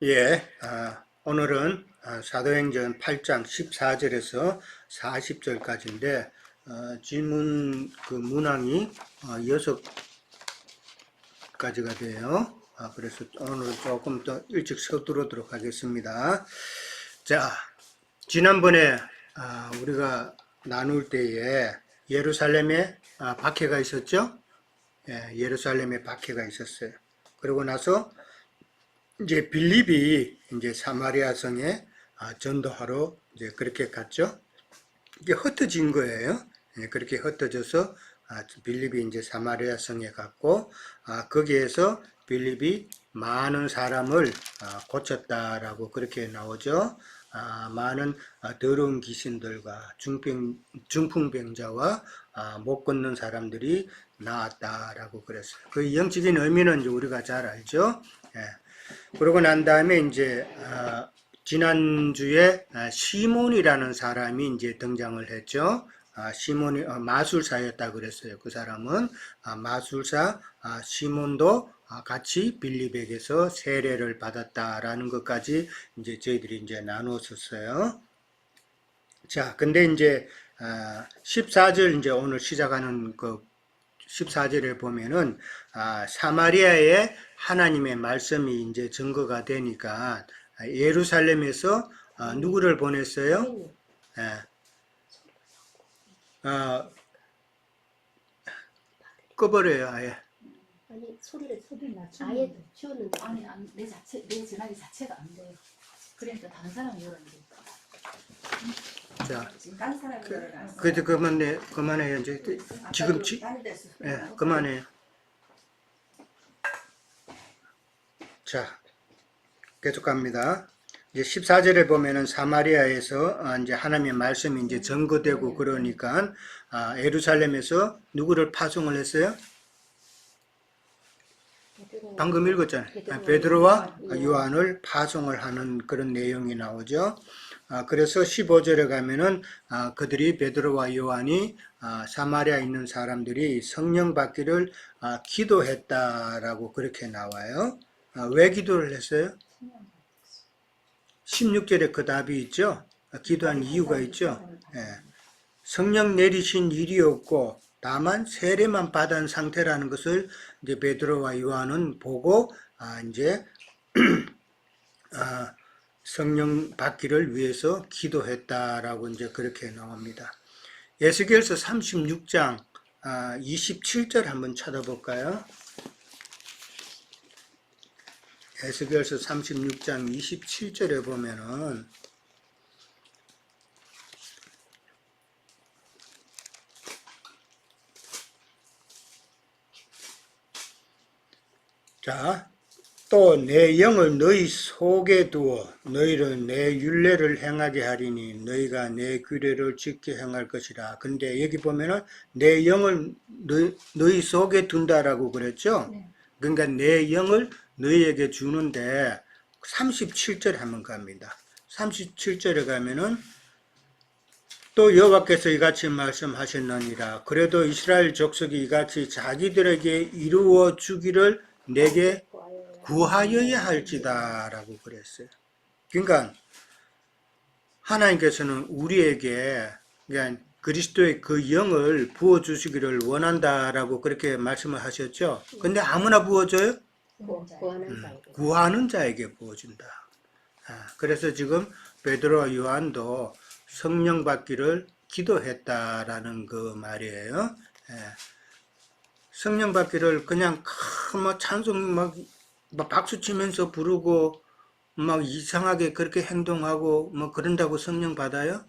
예, 오늘은 사도행전 8장 14절에서 40절까지인데 질문 그 문항이 6가지가 돼요. 그래서 오늘 조금 더 일찍 서두르도록 하겠습니다. 자, 지난번에 우리가 나눌 때에 예루살렘에 박해가 있었죠? 예, 예루살렘에 박해가 있었어요. 그러고 나서 이제 빌립이 이제 사마리아 성에 전도하러 이제 그렇게 갔죠. 이게 흩어진 거예요. 예, 그렇게 흩어져서 빌립이 이제 사마리아 성에 갔고 거기에서 빌립이 많은 사람을 고쳤다라고 그렇게 나오죠. 많은 더러운 귀신들과 중풍병자와 못 걷는 사람들이 나왔다라고 그랬어요. 그 영적인 의미는 이제 우리가 잘 알죠. 예. 그러고 난 다음에 이제 지난주에 시몬이라는 사람이 이제 등장을 했죠. 시몬이 마술사였다 그랬어요. 그 사람은 마술사 시몬도 같이 빌립에게서 세례를 받았다라는 것까지 이제 저희들이 이제 나누었었어요. 자, 근데 이제 14절 이제 오늘 시작하는 그 14절에 보면은 사마리아에 하나님의 말씀이 이제 증거가 되니까 예루살렘에서 누구를 보냈어요? 예, 꺼버려요 아예. 아니 소리를 아예 키웠는데 아니 내 전화기 자체가 안 돼요. 그러니까 다른 사람이 열었는데. 자, 지금 다른 사람이 열어놨어. 그래도 그만해요 이제 지금 예, 그만해요. 자, 계속 갑니다. 이제 14절에 보면은 사마리아에서 이제 하나님의 말씀이 이제 증거되고 그러니까 예루살렘에서 누구를 파송을 했어요? 방금 읽었잖아요. 베드로와 요한을 파송을 하는 그런 내용이 나오죠. 그래서 15절에 가면은 그들이 베드로와 요한이 사마리아에 있는 사람들이 성령 받기를 기도했다라고 그렇게 나와요. 왜 기도를 했어요? 16절에 그 답이 있죠. 기도한 이유가 있죠. 예. 성령 내리신 일이 없고 다만 세례만 받은 상태라는 것을 이제 베드로와 요한은 보고 이제 성령 받기를 위해서 기도했다라고 이제 그렇게 나옵니다. 에스겔서 36장 27절 한번 찾아볼까요? 에스겔서 36장 27절에 보면은 자, 또 내 영을 너희 속에 두어 너희를 내 율례를 행하게 하리니 너희가 내 규례를 지켜 행할 것이라. 근데 여기 보면은 내 영을 너희 속에 둔다라고 그랬죠? 네. 그러니까 내 영을 너희에게 주는데 37절에 한번 갑니다. 37절에 가면은 또 여호와께서 이같이 말씀하셨느니라. 그래도 이스라엘 족속이 이같이 자기들에게 이루어 주기를 내게 구하여야 할지다 라고 그랬어요. 그러니까 하나님께서는 우리에게 그러니까 그리스도의 그 영을 부어주시기를 원한다라고 그렇게 말씀을 하셨죠. 근데 아무나 부어줘요? 구하는 자에게 부어준다. 그래서 지금 베드로와 요한도 성령 받기를 기도했다라는 그 말이에요. 성령 받기를 그냥 뭐 찬송 막 박수 치면서 부르고 막 이상하게 그렇게 행동하고 뭐 그런다고 성령 받아요?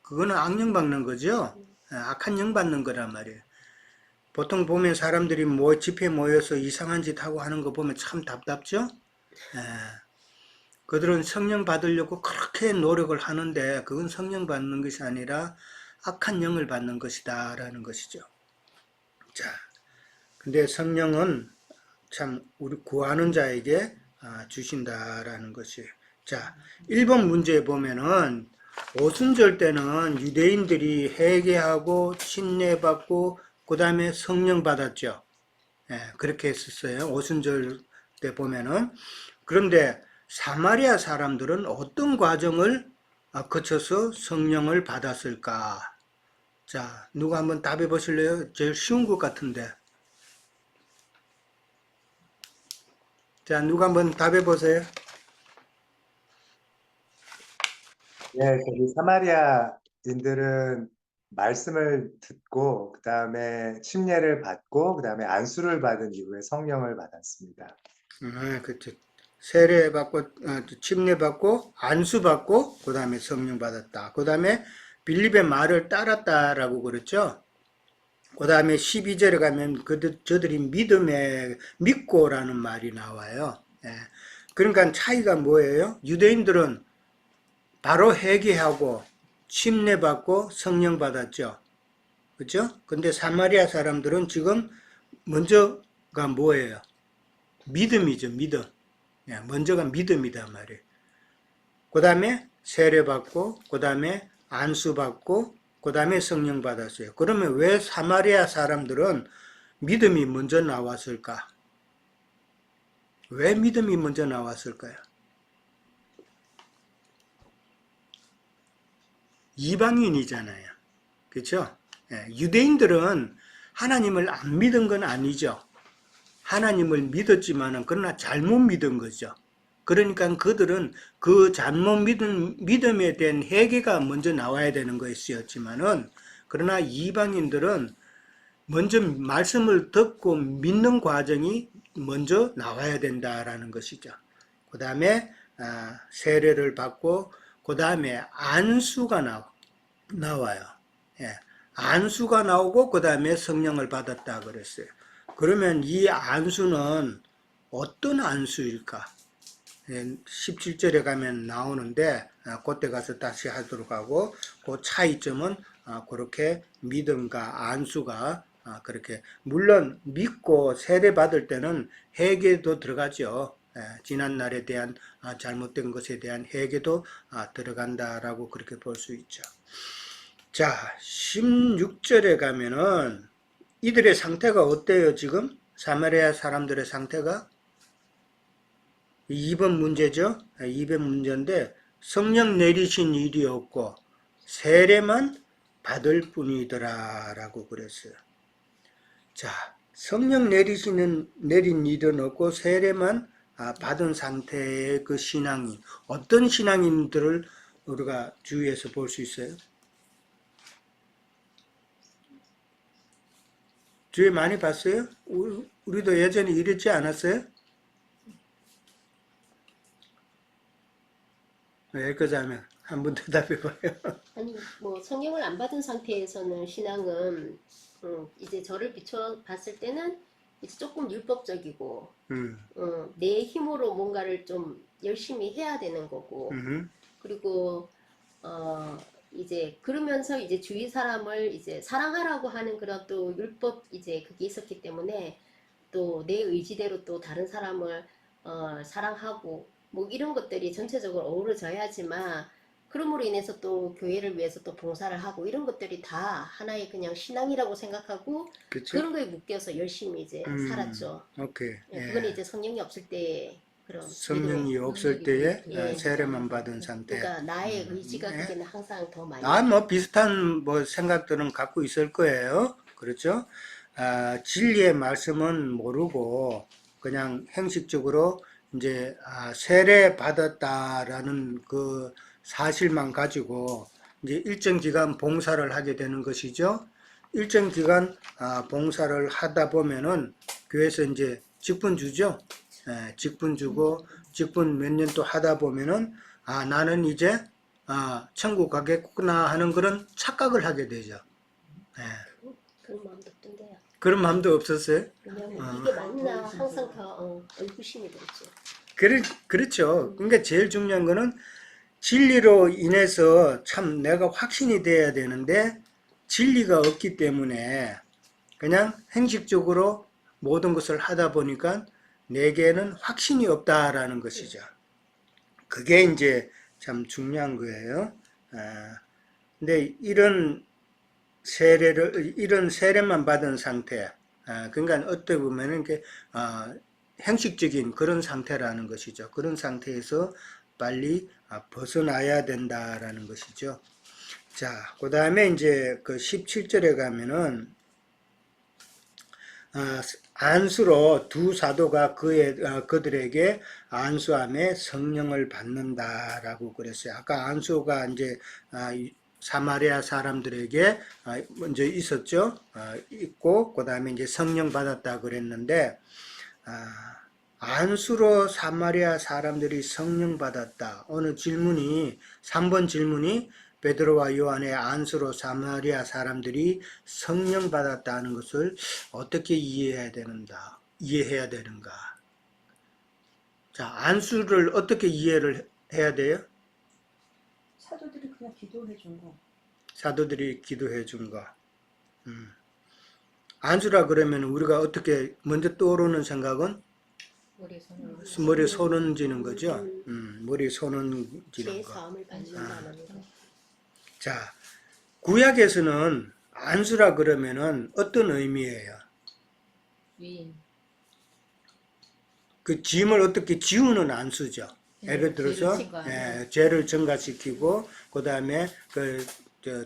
그거는 악령 받는 거죠. 악한 영 받는 거란 말이에요. 보통 보면 사람들이 집회 모여서 이상한 짓 하고 하는 거 보면 참 답답죠? 그들은 성령 받으려고 그렇게 노력을 하는데 그건 성령 받는 것이 아니라 악한 영을 받는 것이다 라는 것이죠. 자, 근데 성령은 참 우리 구하는 자에게 주신다라는 것이에요. 자, 1번 문제에 보면은 오순절 때는 유대인들이 회개하고 침례받고 그 다음에 성령 받았죠. 그렇게 했었어요. 오순절 때 보면은. 그런데 사마리아 사람들은 어떤 과정을 거쳐서 성령을 받았을까? 자, 누가 한번 답해 보실래요? 제일 쉬운 것 같은데. 자, 누가 한번 답해 보세요. 예, 저기 사마리아인들은 말씀을 듣고 그 다음에 침례를 받고 그 다음에 안수를 받은 이후에 성령을 받았습니다. 그렇죠. 세례 받고, 침례 받고, 안수 받고, 그 다음에 성령 받았다. 그 다음에 빌립의 말을 따랐다라고 그랬죠. 그 다음에 12절에 가면 저들이 믿고라는 말이 나와요. 예. 그러니까 차이가 뭐예요? 유대인들은 바로 회개하고 침례 받고 성령 받았죠. 그렇죠? 근데 사마리아 사람들은 지금 먼저가 뭐예요? 믿음이죠, 믿음. 예, 먼저가 믿음이다 말이에요. 그 다음에 세례 받고, 그 다음에 안수 받고, 그 다음에 성령 받았어요. 그러면 왜 사마리아 사람들은 믿음이 먼저 나왔을까? 왜 믿음이 먼저 나왔을까요? 이방인이잖아요. 그렇죠? 예, 유대인들은 하나님을 안 믿은 건 아니죠. 하나님을 믿었지만은 그러나 잘못 믿은 거죠. 그러니까 그들은 그 잘못 믿음에 대한 회개가 먼저 나와야 되는 것이었지만은 그러나 이방인들은 먼저 말씀을 듣고 믿는 과정이 먼저 나와야 된다라는 것이죠. 그 다음에 세례를 받고 그 다음에 안수가 나와요. 예, 안수가 나오고 그 다음에 성령을 받았다 그랬어요. 그러면 이 안수는 어떤 안수일까? 17절에 가면 나오는데 그때 가서 다시 하도록 하고 그 차이점은 그렇게 믿음과 안수가 그렇게 물론 믿고 세례 받을 때는 회개도 들어가죠. 지난 날에 대한 잘못된 것에 대한 회개도 들어간다라고 그렇게 볼 수 있죠. 자, 16절에 가면은 이들의 상태가 어때요, 지금? 사마리아 사람들의 상태가? 2번 문제죠? 2번 문제인데, 성령 내리신 일이 없고, 세례만 받을 뿐이더라, 라고 그랬어요. 자, 성령 내린 일은 없고, 세례만 받은 상태의 그 신앙인, 어떤 신앙인들을 우리가 주위에서 볼 수 있어요? 주위에 많이 봤어요? 우리도 예전에 이랬지 않았어요? 여기까지 하면 한번 대답해봐요. 아니 뭐 성령을 안 받은 상태에서는 신앙은 이제 저를 비춰 봤을 때는 이제 조금 율법적이고 내 힘으로 뭔가를 좀 열심히 해야 되는 거고 그리고 이제 그러면서 이제 주위 사람을 이제 사랑하라고 하는 그런 또 율법 이제 그게 있었기 때문에 또 내 의지대로 또 다른 사람을 사랑하고 뭐 이런 것들이 전체적으로 어우러져야지만 그럼으로 인해서 또 교회를 위해서 또 봉사를 하고 이런 것들이 다 하나의 그냥 신앙이라고 생각하고 그쵸? 그런 거에 묶여서 열심히 이제 살았죠. 오케이. 예, 그건 이제 성령이 없을 때 그런 성령이 믿음의 없을 때에 예. 세례만 받은 상태. 그러니까 나의 의지가 예. 그게는 항상 더 많이 뭐 비슷한 뭐 생각들은 갖고 있을 거예요. 그렇죠? 진리의 말씀은 모르고 그냥 형식적으로 이제 세례 받았다라는 그 사실만 가지고 이제 일정 기간 봉사를 하게 되는 것이죠. 일정 기간 봉사를 하다 보면은 교회에서 이제 직분 주죠. 직분 주고 직분 몇 년 또 하다 보면은 나는 이제 천국 가겠구나 하는 그런 착각을 하게 되죠. 그런 마음도 없던데요. 그런 마음도 없었어요? 왜냐면 이게 맞나 항상 더 의구심이 들었죠. 그렇죠. 그러니까 제일 중요한 거는 진리로 인해서 참 내가 확신이 돼야 되는데 진리가 없기 때문에 그냥 형식적으로 모든 것을 하다 보니까 내게는 확신이 없다라는 것이죠. 그게 이제 참 중요한 거예요. 근데 이런 세례만 받은 상태, 그러니까 어떻게 보면은 행식적인 그런 상태라는 것이죠. 그런 상태에서 빨리 벗어나야 된다라는 것이죠. 자, 그 다음에 이제 그 17절에 가면은 안수로 두 사도가 그들에게 안수함에 성령을 받는다라고 그랬어요. 아까 안수가 이제 사마리아 사람들에게 먼저 있었죠. 있고 그 다음에 이제 성령 받았다 그랬는데 안수로 사마리아 사람들이 성령 받았다. 오늘 질문이 3번 질문이 베드로와 요한의 안수로 사마리아 사람들이 성령 받았다는 것을 어떻게 이해해야 되는가? 자, 안수를 어떻게 이해를 해야 돼요? 사도들이 그냥 기도해 준 거. 사도들이 기도해 준 거. 안수라 그러면 우리가 어떻게 먼저 떠오르는 생각은 머리에 손 얹는 거죠. 머리에 손 얹는 죄의 거. 사함을 받는다는 거. 자, 구약에서는 안수라 그러면은 어떤 의미예요? 위임. 그 짐을 어떻게 지우는 안수죠. 예를 들어서 죄를 증가시키고 그 다음에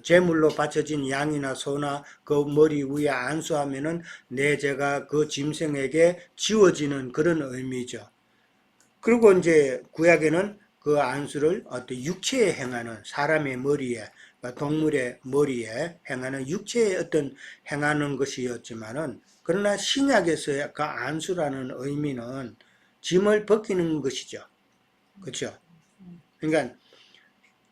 제물로 바쳐진 양이나 소나 그 머리 위에 안수하면은 내 죄가 그 짐승에게 지워지는 그런 의미죠. 그리고 이제 구약에는 그 안수를 어떤 육체에 행하는 사람의 머리에 동물의 머리에 행하는 육체의 어떤 행하는 것이었지만은 그러나 신약에서의 그 안수라는 의미는 짐을 벗기는 것이죠. 그렇죠? 그러니까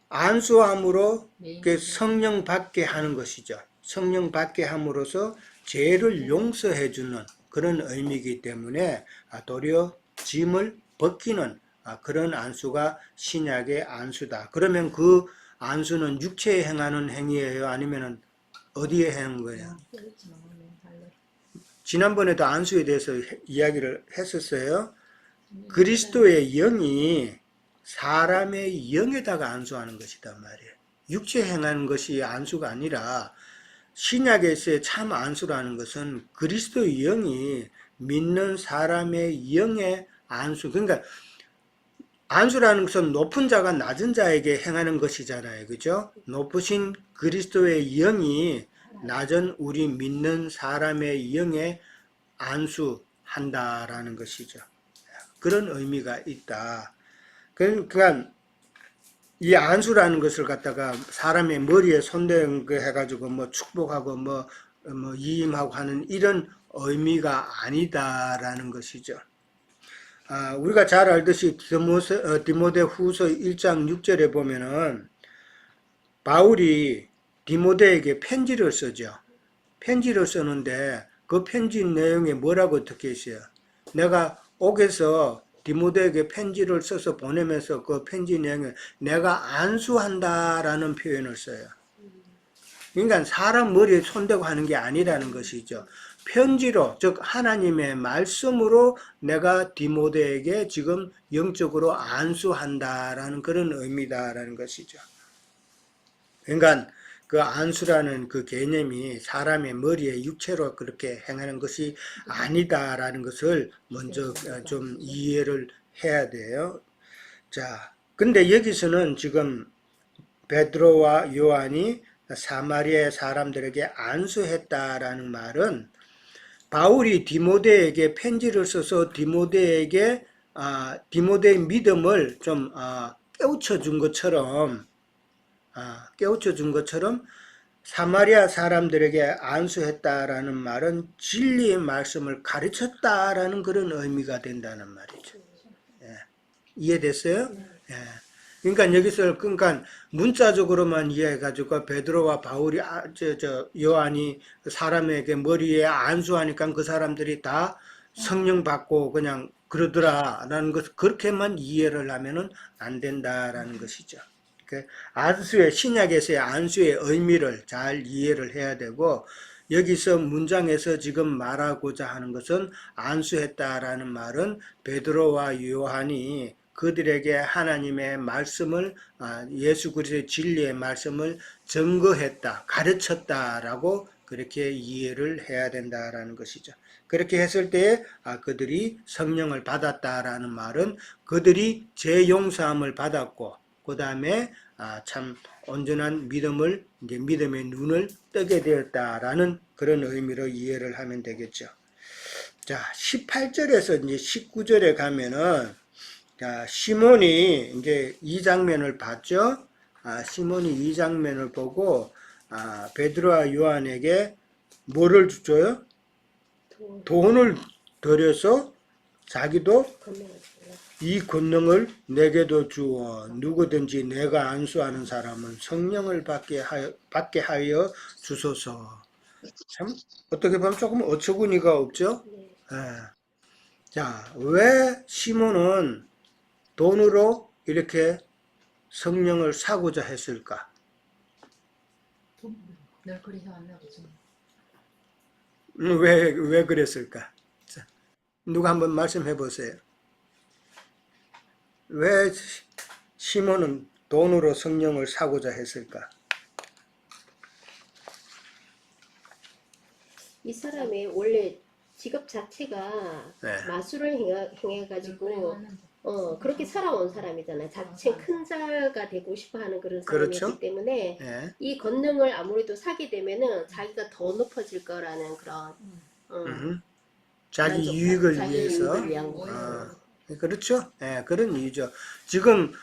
안수함으로 그 성령 받게 하는 것이죠. 성령 받게 함으로써 죄를 용서해 주는 그런 의미이기 때문에 도리어 짐을 벗기는 그런 안수가 신약의 안수다. 그러면 그 안수는 육체에 행하는 행위예요? 아니면 어디에 행한 거예요? 지난번에도 안수에 대해서 이야기를 했었어요. 그리스도의 영이 사람의 영에다가 안수하는 것이단 말이에요. 육체에 행하는 것이 안수가 아니라 신약에서의 참 안수라는 것은 그리스도의 영이 믿는 사람의 영의 안수. 그러니까 안수라는 것은 높은 자가 낮은 자에게 행하는 것이잖아요. 그죠? 높으신 그리스도의 영이 낮은 우리 믿는 사람의 영에 안수한다라는 것이죠. 그런 의미가 있다. 그러니까 이 안수라는 것을 갖다가 사람의 머리에 손댄 거 해가지고 뭐 축복하고 뭐 이임하고 하는 이런 의미가 아니다라는 것이죠. 우리가 잘 알듯이 디모데 후서 1장 6절에 보면은 바울이 디모데에게 편지를 쓰죠. 편지를 쓰는데 그 편지 내용에 뭐라고 적혀 있어요? 내가 옥에서 디모데에게 편지를 써서 보내면서 그 편지 내용에 내가 안수한다라는 표현을 써요. 그러니까 사람 머리에 손대고 하는 게 아니라는 것이죠. 편지로, 즉 하나님의 말씀으로 내가 디모데에게 지금 영적으로 안수한다라는 그런 의미다라는 것이죠. 그러니까 그 안수라는 그 개념이 사람의 머리에 육체로 그렇게 행하는 것이 아니다라는 것을 먼저 좀 이해를 해야 돼요. 자, 근데 여기서는 지금 베드로와 요한이 사마리아 사람들에게 안수했다라는 말은 바울이 디모데에게 편지를 써서 디모데에게 디모데의 믿음을 좀 깨우쳐 준 것처럼 사마리아 사람들에게 안수했다라는 말은 진리의 말씀을 가르쳤다라는 그런 의미가 된다는 말이죠. 예. 이해됐어요? 예. 그러니까 여기서 문자적으로만 이해해가지고 베드로와 바울이 요한이 사람에게 머리에 안수하니까 그 사람들이 다 성령 받고 그냥 그러더라라는 것 그렇게만 이해를 하면은 안 된다라는 것이죠. 안수의 신약에서의 안수의 의미를 잘 이해를 해야 되고 여기서 문장에서 지금 말하고자 하는 것은 안수했다라는 말은 베드로와 요한이 그들에게 하나님의 말씀을 예수 그리스도의 진리의 말씀을 증거했다, 가르쳤다라고 그렇게 이해를 해야 된다라는 것이죠. 그렇게 했을 때 그들이 성령을 받았다라는 말은 그들이 죄 용서함을 받았고 그 다음에 참 온전한 믿음을 이제 믿음의 눈을 뜨게 되었다라는 그런 의미로 이해를 하면 되겠죠. 자, 18절에서 이제 19절에 가면은 자, 시몬이 이제 이 장면을 봤죠. 시몬이 이 장면을 보고 베드로와 요한에게 뭐를 줘요? 돈을 들여서 자기도 건너가 달라. 이 권능을 내게도 주어 누구든지 내가 안수하는 사람은 성령을 받게 하여 주소서. 참 어떻게 보면 조금 어처구니가 없죠. 네. 자, 왜 시몬은 돈으로 이렇게 성령을 사고자 했을까? 널 그리 해왔나 보죠. 왜 그랬을까? 자, 누가 한번 말씀해 보세요. 왜 시몬은 돈으로 성령을 사고자 했을까? 이 사람의 원래 직업 자체가 네. 마술을 행해가지고 해왔는데. 그렇게 살아온 사람이잖아요. 자체 큰 자가 되고 싶어하는 그런 사람이기 그렇죠. 때문에 예. 이 권능을 아무래도 사게 되면은 자기가 더 높아질 거라는 그런 자기 만족감, 유익을 자기 위해서. 유익을 위한 거. 그렇죠. 예, 그런 이유죠. 지금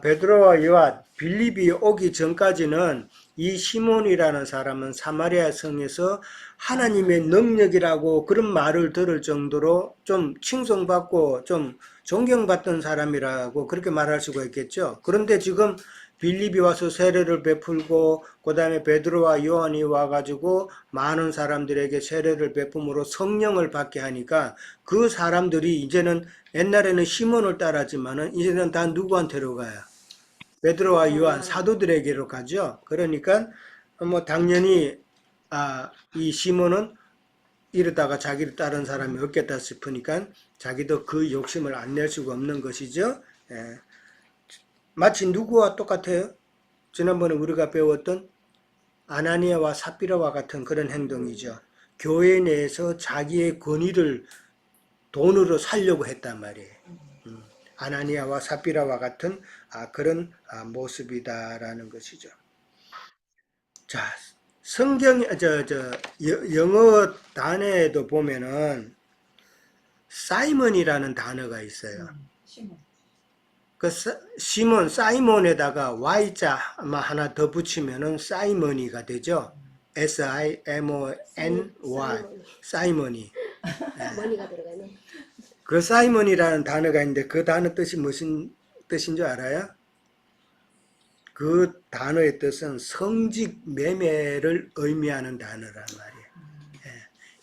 베드로와 요한 빌립이 오기 전까지는 이 시몬이라는 사람은 사마리아 성에서 하나님의 능력이라고 그런 말을 들을 정도로 좀 칭송받고 좀 존경받던 사람이라고 그렇게 말할 수가 있겠죠. 그런데 지금 빌립이 와서 세례를 베풀고 그 다음에 베드로와 요한이 와가지고 많은 사람들에게 세례를 베품으로 성령을 받게 하니까 그 사람들이 이제는 옛날에는 시몬을 따랐지만은 이제는 다 누구한테로 가요? 베드로와 요한 사도들에게로 가죠. 그러니까 뭐 당연히 이 시몬은 이러다가 자기를 따른 사람이 없겠다 싶으니까 자기도 그 욕심을 안 낼 수가 없는 것이죠. 예. 마치 누구와 똑같아요? 지난번에 우리가 배웠던 아나니아와 삽비라와 같은 그런 행동이죠. 교회 내에서 자기의 권위를 돈으로 살려고 했단 말이에요. 아나니아와 삽비라와 같은 그런 모습이다라는 것이죠. 자, 성경 영어 단어에도 보면은 사이먼이라는 단어가 있어요. 시몬. 그 시몬 사이몬에다가 Y자 하나 더 붙이면은 사이머니가 되죠. S-I-M-O-N-Y 사이머니. 머니가 들어가네. 그 사이먼이라는 단어가 있는데 그 단어 뜻이 무슨 뜻인 줄 알아요? 그 단어의 뜻은 성직 매매를 의미하는 단어란 말이에요.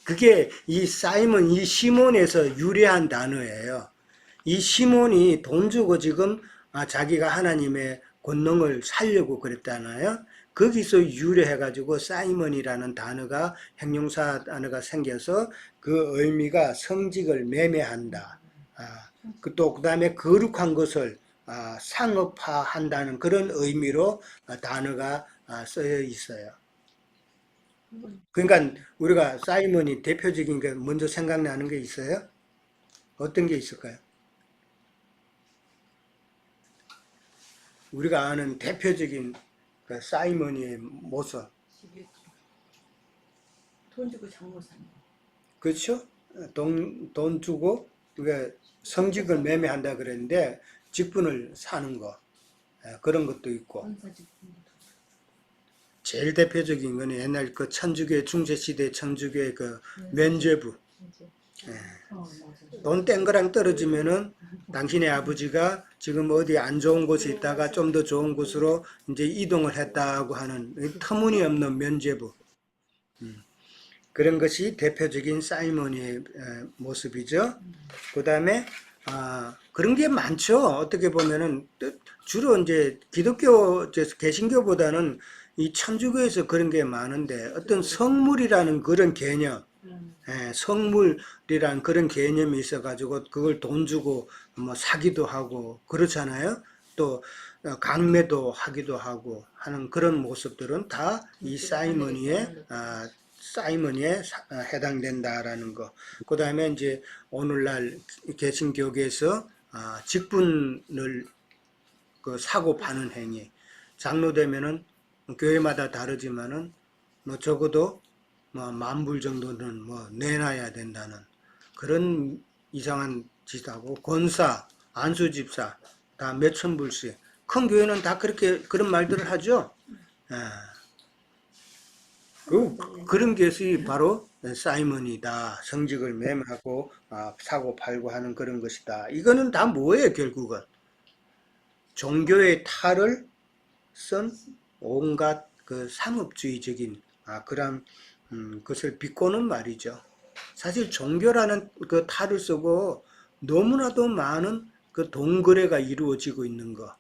그게 이 사이먼, 이 시몬에서 유래한 단어예요. 이 시몬이 돈 주고 지금 자기가 하나님의 권능을 살려고 그랬잖아요. 거기서 유래해가지고 사이먼이라는 단어가 형용사 단어가 생겨서 그 의미가 성직을 매매한다. 또 그다음에 거룩한 것을 상업화한다는 그런 의미로 단어가 쓰여 있어요. 그러니까 우리가 사이먼이 대표적인 게 먼저 생각나는 게 있어요? 어떤 게 있을까요? 우리가 아는 대표적인 그 사이먼의 모습. 돈 주고 장모 사는 거. 그렇죠? 돈 주고 우리가 성직을 매매한다 그랬는데 직분을 사는 거. 그런 것도 있고. 권사직. 제일 대표적인 거는 옛날 그 천주교 중세시대 천주교의 그 면죄부. 돈 뗀 거랑 떨어지면은 당신의 아버지가 지금 어디 안 좋은 곳에 있다가 좀 더 좋은 곳으로 이제 이동을 했다고 하는 터무니없는 면죄부. 그런 것이 대표적인 사이먼의 모습이죠. 그 다음에 그런 게 많죠. 어떻게 보면은 주로 이제 기독교, 개신교보다는 이 천주교에서 그런 게 많은데 어떤 성물이라는 그런 개념, 성물이란 그런 개념이 있어가지고 그걸 돈 주고 뭐 사기도 하고 그렇잖아요. 또 강매도 하기도 하고 하는 그런 모습들은 다 이 사이먼이의 사이먼에 해당된다라는 거. 그 다음에 이제 오늘날 개신교계에서 직분을 사고 파는 행위. 장로 되면은 교회마다 다르지만은 뭐 적어도 뭐 10,000불 정도는 뭐 내놔야 된다는 그런 이상한 짓하고, 권사, 안수집사 다 몇천 불씩. 큰 교회는 다 그렇게 그런 말들을 하죠. 그런 것이 바로 사이먼이다. 성직을 매매하고 사고 팔고 하는 그런 것이다. 이거는 다 뭐예요, 결국은? 종교의 탈을 쓴 온갖 그 상업주의적인 그런 것을 비꼬는 말이죠. 사실 종교라는 그 탈을 쓰고 너무나도 많은 그 돈거래가 이루어지고 있는 거.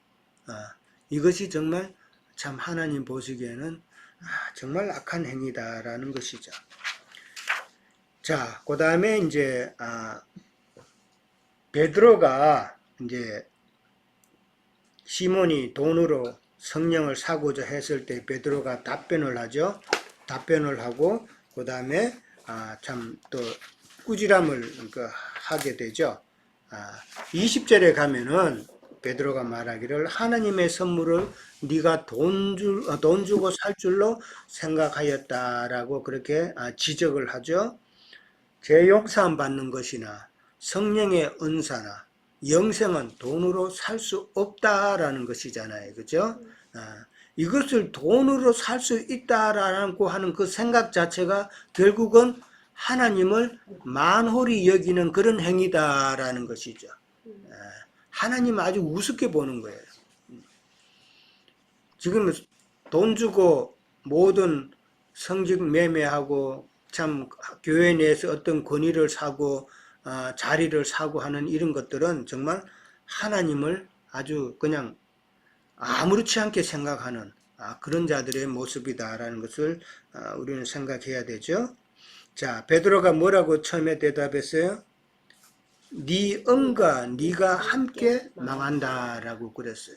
이것이 정말 참 하나님 보시기에는 정말 악한 행위다라는 것이죠. 자, 그 다음에 이제 베드로가 이제 시몬이 돈으로 성령을 사고자 했을 때 베드로가 답변을 하죠. 답변을 하고 그 다음에 참 또 꾸지람을 하게 되죠. 20절에 가면은 베드로가 말하기를 하나님의 선물을 네가 돈 주고 살 줄로 생각하였다라고 그렇게 지적을 하죠. 죄용서함 받는 것이나 성령의 은사나 영생은 돈으로 살 수 없다라는 것이잖아요. 그죠? 이것을 돈으로 살 수 있다라고 하는 그 생각 자체가 결국은 하나님을 만홀히 여기는 그런 행위다라는 것이죠. 하나님 아주 우습게 보는 거예요. 지금 돈 주고 모든 성직 매매하고 참 교회 내에서 어떤 권위를 사고 자리를 사고 하는 이런 것들은 정말 하나님을 아주 그냥 아무렇지 않게 생각하는 그런 자들의 모습이다라는 것을 우리는 생각해야 되죠. 자, 베드로가 뭐라고 처음에 대답했어요? 네 은과 네가 함께 망한다라고 그랬어요.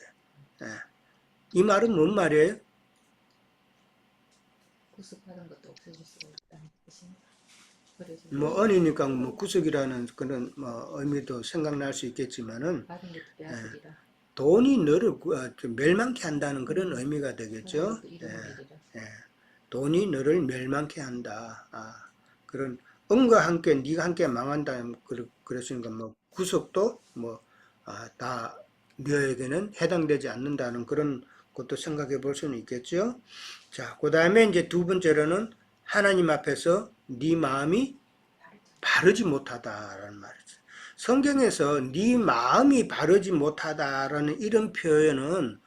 이 말은 뭔 말이에요? 구속받은 것도 없어질 수가 있다는 뜻입니다. 그래서 뭐 은이니까 뭐 구속이라는 그런 뭐 의미도 생각날 수 있겠지만은 받은 것도 빼앗으리라. 돈이 너를 좀 멸망케 한다는 그런 의미가 되겠죠. 돈이 너를 멸망케 한다. 그런 은과 함께 네가 함께 망한다. 그랬으니까 뭐 구속도 뭐 다 너에게는 해당되지 않는다는 그런 것도 생각해 볼 수는 있겠죠. 자, 그 다음에 이제 두 번째로는 하나님 앞에서 네 마음이 바르지 못하다라는 말이죠. 성경에서 네 마음이 바르지 못하다라는 이런 표현은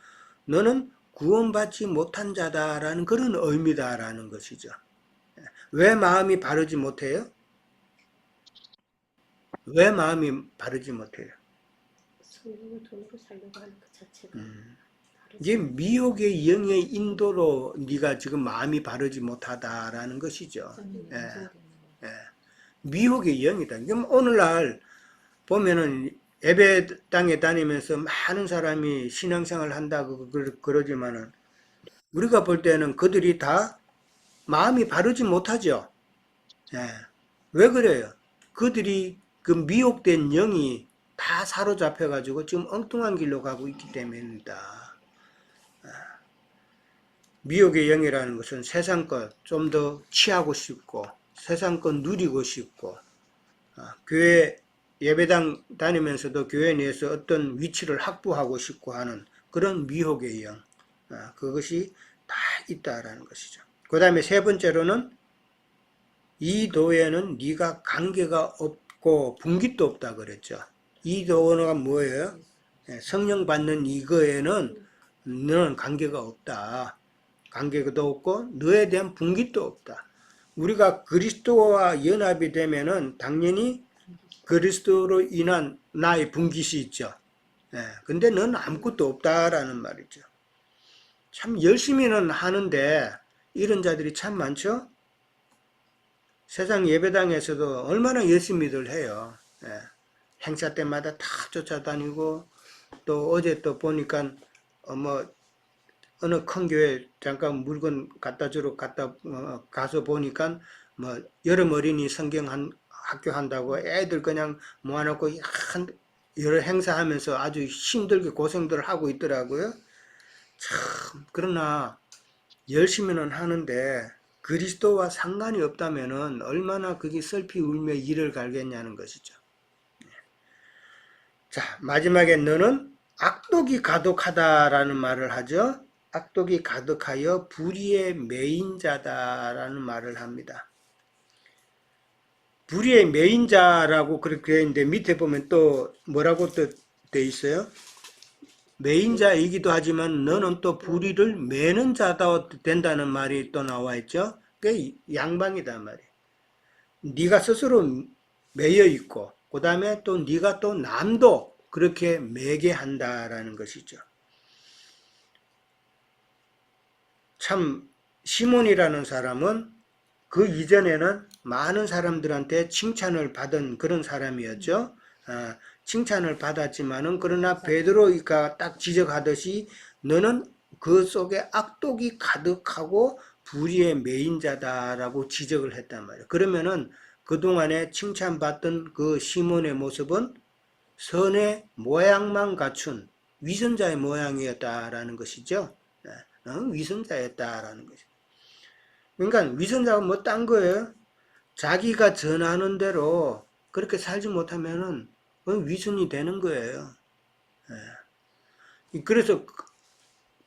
너는 구원받지 못한 자다라는 그런 의미다라는 것이죠. 왜 마음이 바르지 못해요? 왜 마음이 바르지 못해요? 성령을 돈으로 살려고 하는 그 자체가 이게 미혹의 영의 인도로 네가 지금 마음이 바르지 못하다라는 것이죠. 예. 미혹의 영이다. 그럼 오늘날 보면은 예배 당에 다니면서 많은 사람이 신앙생활 한다고 그러지만은 우리가 볼 때는 그들이 다 마음이 바르지 못하죠. 예. 왜 그래요? 그들이 그 미혹된 영이 다 사로잡혀 가지고 지금 엉뚱한 길로 가고 있기 때문입니다. 미혹의 영이라는 것은 세상 것 좀 더 취하고 싶고 세상 것 누리고 싶고 교회 예배당 다니면서도 교회 내에서 어떤 위치를 확보하고 싶고 하는 그런 미혹의 영, 그것이 다 있다라는 것이죠. 그 다음에 세 번째로는 이 도에는 네가 관계가 없고 분깃도 없다 그랬죠. 이 도가 뭐예요? 성령 받는 이거에는 너는 관계가 없다. 관계도 없고 너에 대한 분깃도 없다. 우리가 그리스도와 연합이 되면은 당연히 그리스도로 인한 나의 분깃이 있죠. 근데 넌 아무것도 없다라는 말이죠. 참 열심히는 하는데 이런 자들이 참 많죠. 세상 예배당에서도 얼마나 열심히들 해요. 행사 때마다 다 쫓아다니고 또 어제 또 보니까 뭐 어느 큰 교회 잠깐 물건 갖다 주러 가서 보니까 뭐 여름 어린이 성경 학교 한다고 애들 그냥 모아놓고 여러 행사하면서 아주 힘들게 고생들을 하고 있더라고요. 참 그러나 열심히는 하는데 그리스도와 상관이 없다면은 얼마나 그게 슬피 울며 이를 갈겠냐는 것이죠. 자, 마지막에 너는 악독이 가득하다라는 말을 하죠. 악독이 가득하여 불의의 메인 자다라는 말을 합니다. 불의의 메인 자라고 그렇게 했는데 밑에 보면 또 뭐라고 또 돼 있어요? 메인 자이기도 하지만 너는 또 불의를 매는 자다 된다는 말이 또 나와 있죠. 그게 양방이다 말이에요. 네가 스스로 매여 있고 그 다음에 또 네가 또 남도 그렇게 매게 한다라는 것이죠. 참 시몬이라는 사람은 그 이전에는 많은 사람들한테 칭찬을 받은 그런 사람이었죠. 칭찬을 받았지만은 그러나 베드로가 딱 지적하듯이 너는 그 속에 악독이 가득하고 불의의 매인자다라고 지적을 했단 말이에요. 그러면은 그동안에 칭찬받던 그 시몬의 모습은 선의 모양만 갖춘 위선자의 모양이었다라는 것이죠. 위선자였다라는 것이죠. 그러니까 위선자가 뭐 딴 거예요? 자기가 전하는 대로 그렇게 살지 못하면은 위선이 되는 거예요. 그래서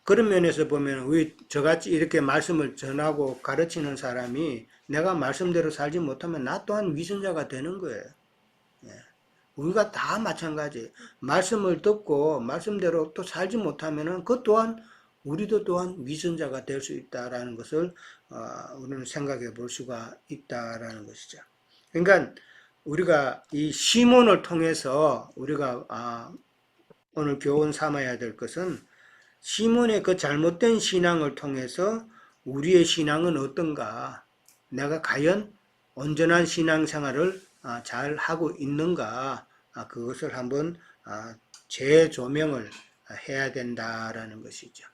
그런 면에서 보면 왜 저같이 이렇게 말씀을 전하고 가르치는 사람이 내가 말씀대로 살지 못하면 나 또한 위선자가 되는 거예요. 우리가 다 마찬가지. 말씀을 듣고 말씀대로 또 살지 못하면은 그 또한 우리도 또한 위선자가 될 수 있다라는 것을 우리는 생각해 볼 수가 있다라는 것이죠. 그러니까 우리가 이 시몬을 통해서 우리가 오늘 교훈 삼아야 될 것은 시몬의 그 잘못된 신앙을 통해서 우리의 신앙은 어떤가? 내가 과연 온전한 신앙생활을 잘 하고 있는가? 그것을 한번 재조명을 해야 된다라는 것이죠.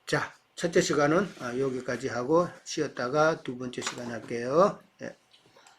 자, 첫째 시간은 여기까지 하고 쉬었다가 두 번째 시간 할게요.